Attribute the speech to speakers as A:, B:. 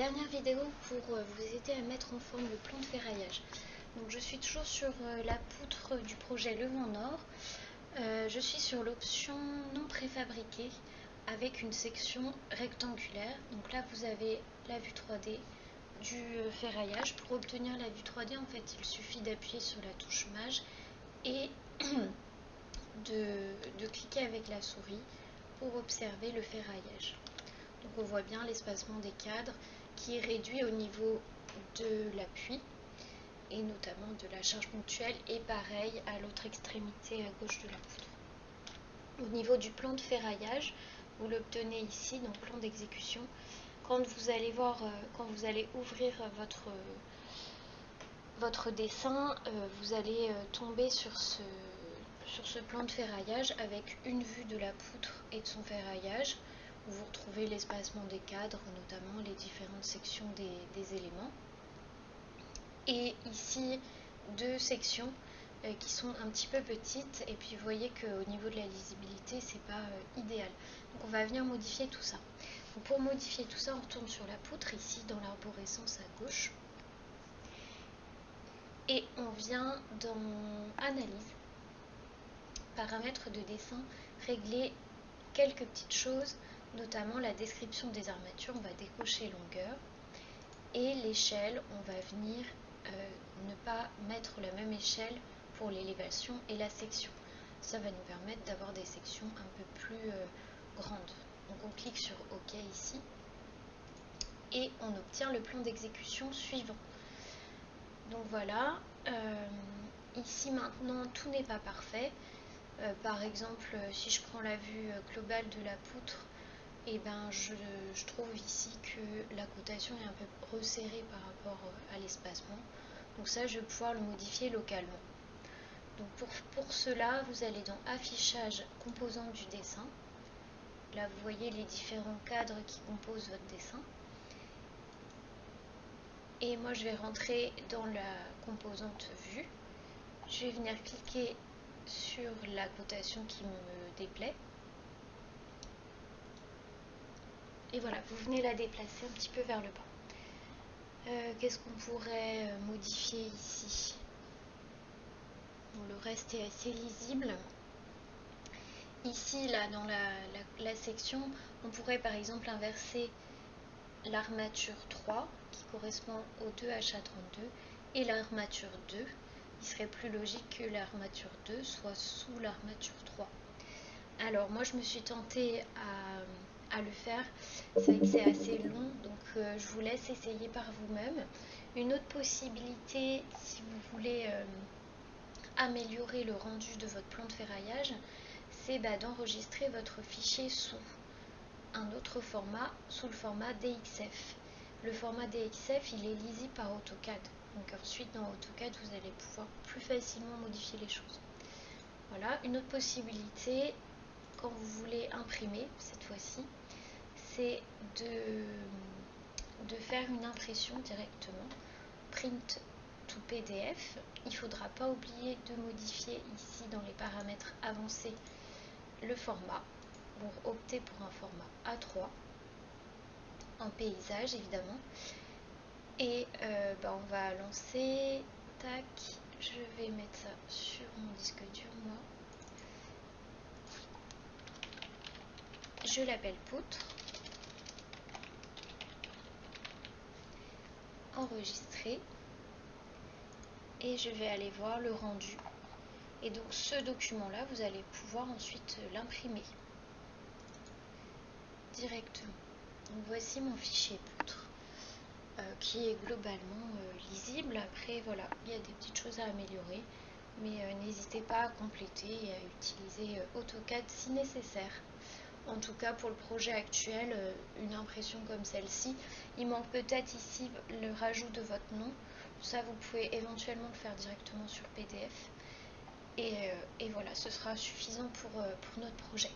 A: dernière vidéo pour vous aider à mettre en forme le plan de ferraillage. Donc je suis toujours sur la poutre du projet Le Vent Nord. Je suis sur l'option non préfabriquée avec une section rectangulaire. Donc là vous avez la vue 3D du ferraillage. Pour obtenir la vue 3D, en fait, il suffit d'appuyer sur la touche Maj et de cliquer avec la souris pour observer le ferraillage. Donc on voit bien l'espacement des cadres qui est réduit au niveau de l'appui et notamment de la charge ponctuelle, et pareil à l'autre extrémité à gauche de la poutre. Au niveau du plan de ferraillage, vous l'obtenez ici dans plan d'exécution. Quand vous allez voir, quand vous allez ouvrir votre dessin, vous allez tomber sur ce plan de ferraillage avec une vue de la poutre et de son ferraillage, où vous retrouvez l'espacement des cadres, notamment les différentes sections des éléments. Et ici, deux sections qui sont un petit peu petites, et puis vous voyez qu'au niveau de la lisibilité, c'est pas idéal. Donc on va venir modifier tout ça. Donc pour modifier tout ça, on retourne sur la poutre, ici dans l'arborescence à gauche. Et on vient dans Analyse, paramètres de dessin, régler quelques petites choses, notamment la description des armatures. On va décocher longueur, et l'échelle, on va venir ne pas mettre la même échelle pour l'élévation et la section. Ça va nous permettre d'avoir des sections un peu plus grandes. Donc on clique sur OK ici et on obtient le plan d'exécution suivant. Donc voilà, ici maintenant tout n'est pas parfait. Par exemple, si je prends la vue globale de la poutre, et ben je trouve ici que la cotation est un peu resserrée par rapport à l'espacement. Donc ça, je vais pouvoir le modifier localement. Donc pour cela, vous allez dans Affichage, composants du dessin. Là, vous voyez les différents cadres qui composent votre dessin. Et moi, je vais rentrer dans la composante Vue. Je vais venir cliquer sur la cotation qui me déplaît. Et voilà, vous venez la déplacer un petit peu vers le bas. Qu'est-ce qu'on pourrait modifier ici? Bon, le reste est assez lisible. Ici, là, dans la section, on pourrait par exemple inverser l'armature 3, qui correspond au 2HA32, et l'armature 2. Il serait plus logique que l'armature 2 soit sous l'armature 3. Alors, moi, je me suis tentée à le faire. C'est vrai que c'est assez long, donc je vous laisse essayer par vous-même. Une autre possibilité, si vous voulez améliorer le rendu de votre plan de ferraillage, c'est d'enregistrer votre fichier sous un autre format, sous le format DXF. Le format DXF, il est lisible par AutoCAD. Donc ensuite, dans AutoCAD, vous allez pouvoir plus facilement modifier les choses. Voilà, une autre possibilité, quand vous voulez imprimer, cette fois-ci, c'est de faire une impression directement, print to PDF. Il ne faudra pas oublier de modifier ici dans les paramètres avancés le format. Pour opter pour un format A3, en paysage évidemment. Et on va lancer, tac, je vais mettre ça sur mon disque dur moi. Je l'appelle poutre. Enregistrer. Et je vais aller voir le rendu. Et donc ce document-là, vous allez pouvoir ensuite l'imprimer directement. Donc voici mon fichier poutre qui est globalement lisible. Après voilà, il y a des petites choses à améliorer, mais n'hésitez pas à compléter et à utiliser AutoCAD si nécessaire. En tout cas pour le projet actuel, une impression comme celle-ci, il manque peut-être ici le rajout de votre nom. Ça vous pouvez éventuellement le faire directement sur PDF. Et voilà, ce sera suffisant pour notre projet.